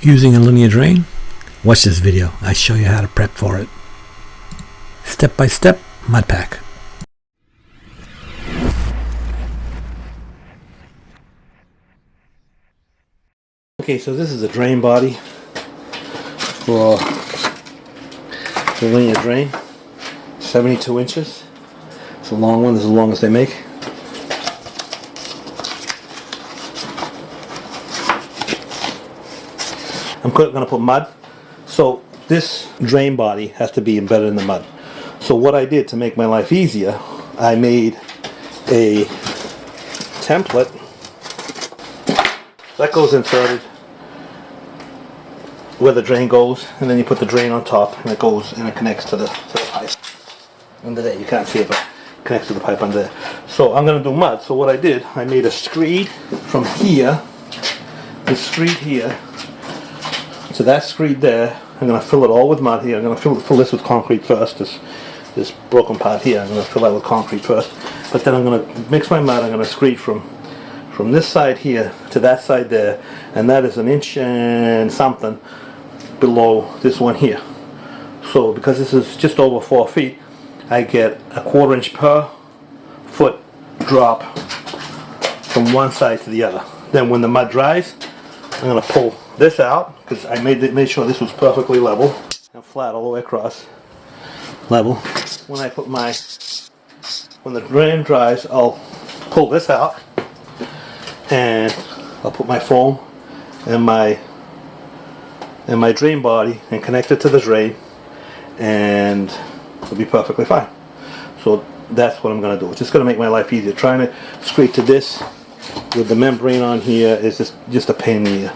Using a linear drain? Watch this video. I show you how to prep for it. Step by step mud pack. Okay, so this is a drain body for the linear drain. 72 inches. It's a long one. This is the longest they make. I'm going to put mud. So this drain body has to be embedded in the mud. So what I did to make my life easier, I made a template that goes inserted where the drain goes, and then you put the drain on top, and it goes and it connects to the pipe under there. You can't see it, but it connects to the pipe under there. So I'm going to do mud. So what I did, I made a screed from here, this screed here, to that screed there. I'm going to fill it all with mud here. I'm going to fill this with concrete first. This broken part here, I'm going to fill that with concrete first. But then I'm going to mix my mud. I'm going to screed from this side here to that side there, and that is 1 inch and something below this one here. So because this is just over 4 feet, I get a 1/4 inch per foot drop from one side to the other. Then when the mud dries, I'm going to pull this out, because I made sure this was perfectly level and flat all the way across. Level. When the drain dries, I'll pull this out and I'll put my foam and my drain body and connect it to the drain, and it'll be perfectly fine. So that's what I'm going to do. It's just going to make my life easier. Trying to scrape to this with the membrane on here is just a pain in the ear.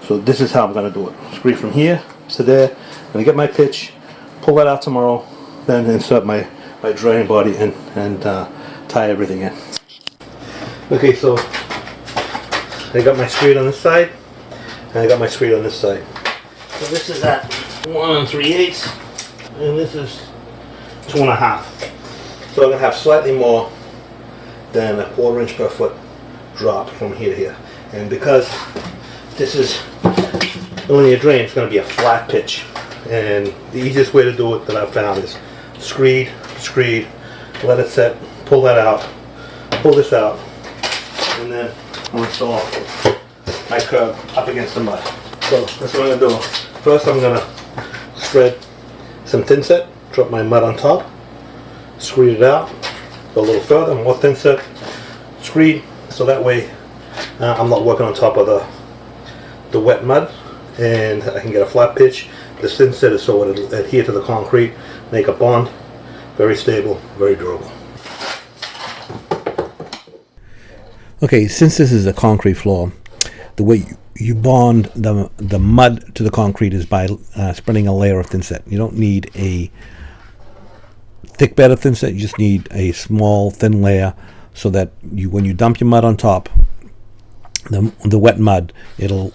So this is how I'm going to do it. Scrape from here to there. I'm going to get my pitch, pull that out tomorrow, then insert my drain body and tie everything in. Okay, so I got my screed on this side, and I got my screed on this side. So this is at 1 3/8, and this is 2 1/2. So I'm going to have slightly more than a 1/4 inch per foot drop from here to here. And because this is a linear drain, it's going to be a flat pitch. And the easiest way to do it that I've found is screed, let it set, pull that out, pull this out, and then I'll install my curb up against the mud. So that's what I'm going to do. First I'm going to spread some thin set, drop my mud on top, screed it out, go a little further, more thin set, screed, so that way I'm not working on top of the wet mud, and I can get a flat pitch. The thin set is so it'll adhere to the concrete, make a bond, very stable, very durable. Okay, since this is a concrete floor, the way you bond the mud to the concrete is by spreading a layer of thin set. You don't need a thick bed of thin set, you just need a small thin layer, so that when you dump your mud on top, the wet mud, it'll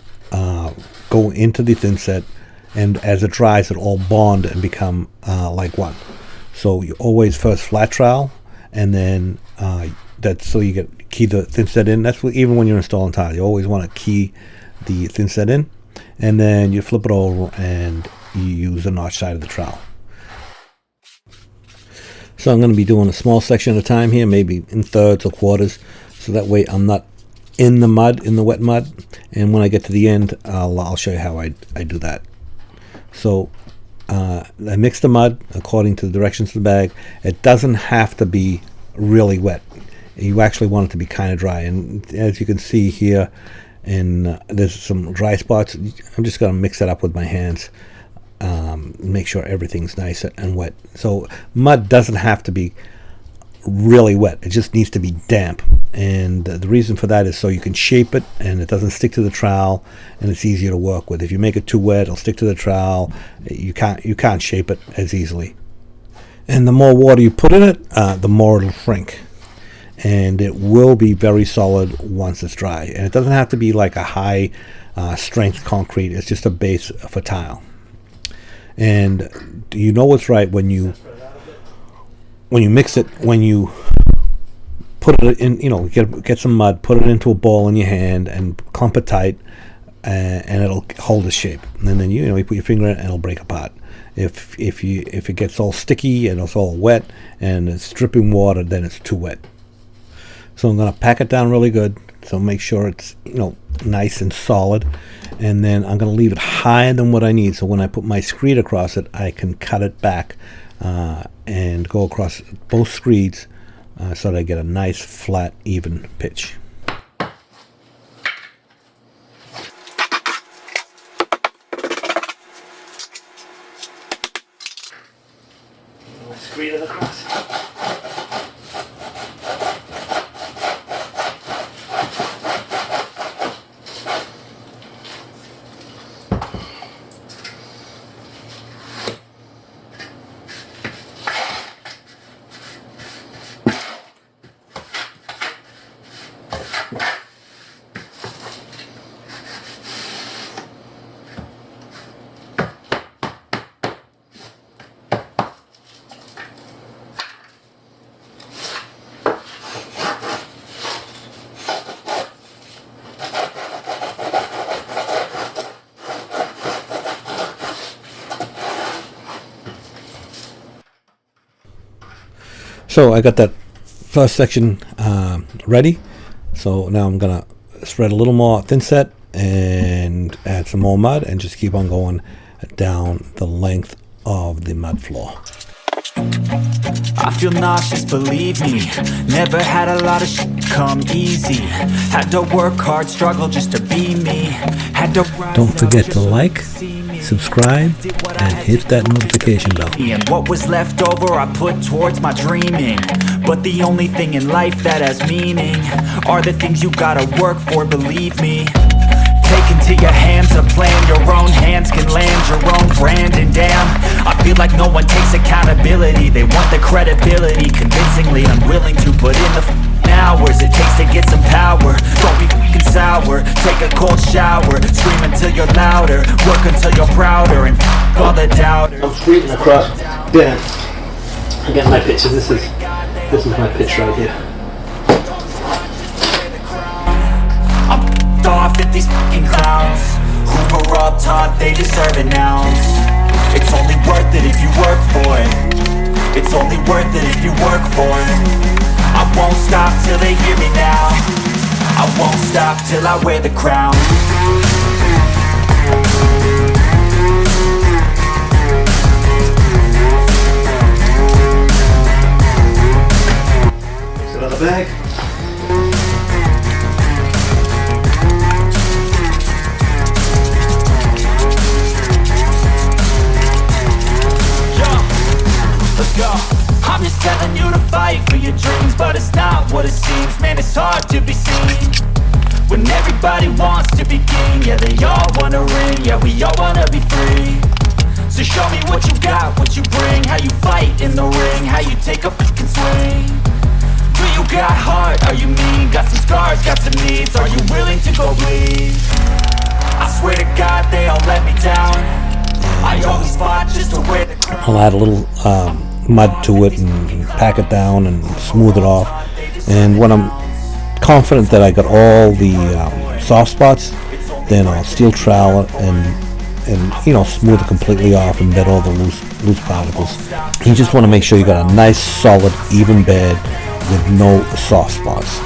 go into the thin set, and as it dries, it'll all bond and become like one. So you always first flat trowel, and then that's so you get key the thin set in. That's what, even when you're installing tile, you always want to key the thin set in, and then you flip it over and you use the notch side of the trowel. So I'm going to be doing a small section at a time here, maybe in thirds or quarters, so that way I'm not in the mud, in the wet mud, and when I get to the end, I'll show you how I do that. So I mix the mud according to the directions of the bag. It doesn't have to be really wet. You actually want it to be kind of dry, and as you can see here, and there's some dry spots. I'm just going to mix it up with my hands, make sure everything's nice and wet. So mud doesn't have to be really wet, it just needs to be damp, and the reason for that is so you can shape it and it doesn't stick to the trowel, and it's easier to work with. If you make it too wet, it'll stick to the trowel. You can't shape it as easily, and the more water you put in it, the more it'll shrink, and it will be very solid once it's dry. And it doesn't have to be like a high strength concrete, it's just a base for tile. And you know what's right when you mix it, when you put it in, get some mud, put it into a ball in your hand and clump it tight, and it'll hold the shape. And then you put your finger in it and it'll break apart. If it gets all sticky and it's all wet and it's dripping water, then it's too wet. So I'm going to pack it down really good. So make sure it's nice and solid, and then I'm going to leave it higher than what I need. So when I put my screed across it, I can cut it back and go across both screeds so that I get a nice flat, even pitch. Screed it across. So I got that first section ready. So now I'm gonna spread a little more thin set and add some more mud and just keep on going down the length of the mud floor. I feel nauseous, believe me. Never had a lot of shit come easy. Had to work hard, struggle just to be me. Had to rise. Don't forget to like, subscribe, and hit that notification bell. And what was left over I put towards my dreaming. But the only thing in life that has meaning are the things you gotta work for, believe me. Take into your hands a plan, your own hands can land your own brand. And damn, I feel like no one takes accountability. They want the credibility, convincingly unwilling to put in the hours it takes to get some power. Don't be f***ing sour, take a cold shower. Scream until you're louder, work until you're prouder. And f*** all the doubters. I'm screeding across. Then I get my pitch. So this is my pitch right here. Off at these fucking clowns who were all taught they deserve an ounce. It's only worth it if you work for it. It's only worth it if you work for it. I won't stop till they hear me now. I won't stop till I wear the crown. Mix it on the bag. Let's go. I'm just telling you to fight for your dreams, but it's not what it seems. Man, it's hard to be seen when everybody wants to be king. Yeah, they all wanna ring. Yeah, we all wanna be free. So show me what you got, what you bring. How you fight in the ring, how you take a fucking swing. Do you got heart? Are you mean? Got some scars, got some needs. Are you willing to go bleed? I swear to God, they all let me down. I always fought just to wear the crown. I'll add a little mud to it and pack it down and smooth it off. And when I'm confident that I got all the soft spots, then I'll steel trowel it and smooth it completely off and bed all the loose particles. You just want to make sure you got a nice solid even bed with no soft spots.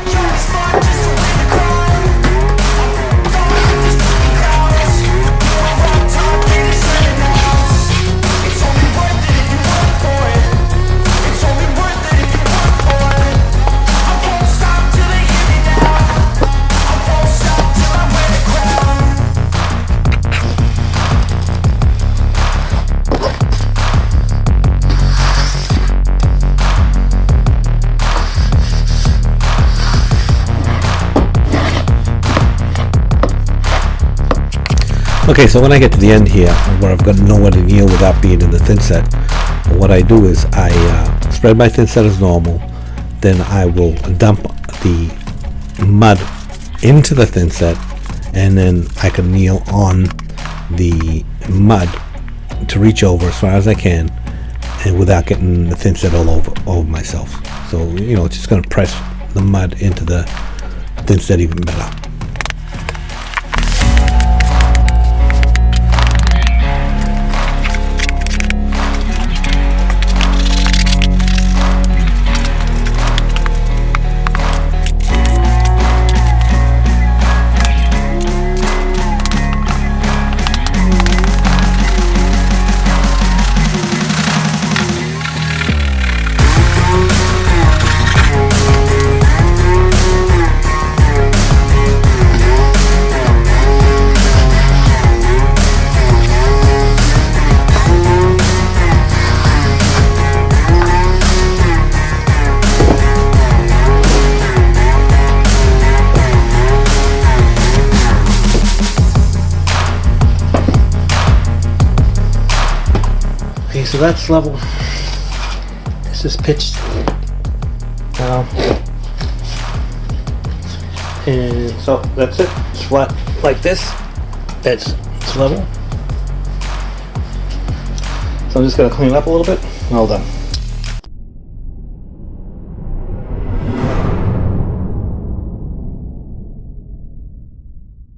Okay, so when I get to the end here, where I've got nowhere to kneel without being in the thin set, what I do is I spread my thin set as normal, then I will dump the mud into the thin set, and then I can kneel on the mud to reach over as far as I can, and without getting the thin set all over myself. So, it's just going to press the mud into the thin set even better. Okay, so that's level. This is pitched down. And so that's it. It's flat like this. It's level. So I'm just going to clean it up a little bit. All done.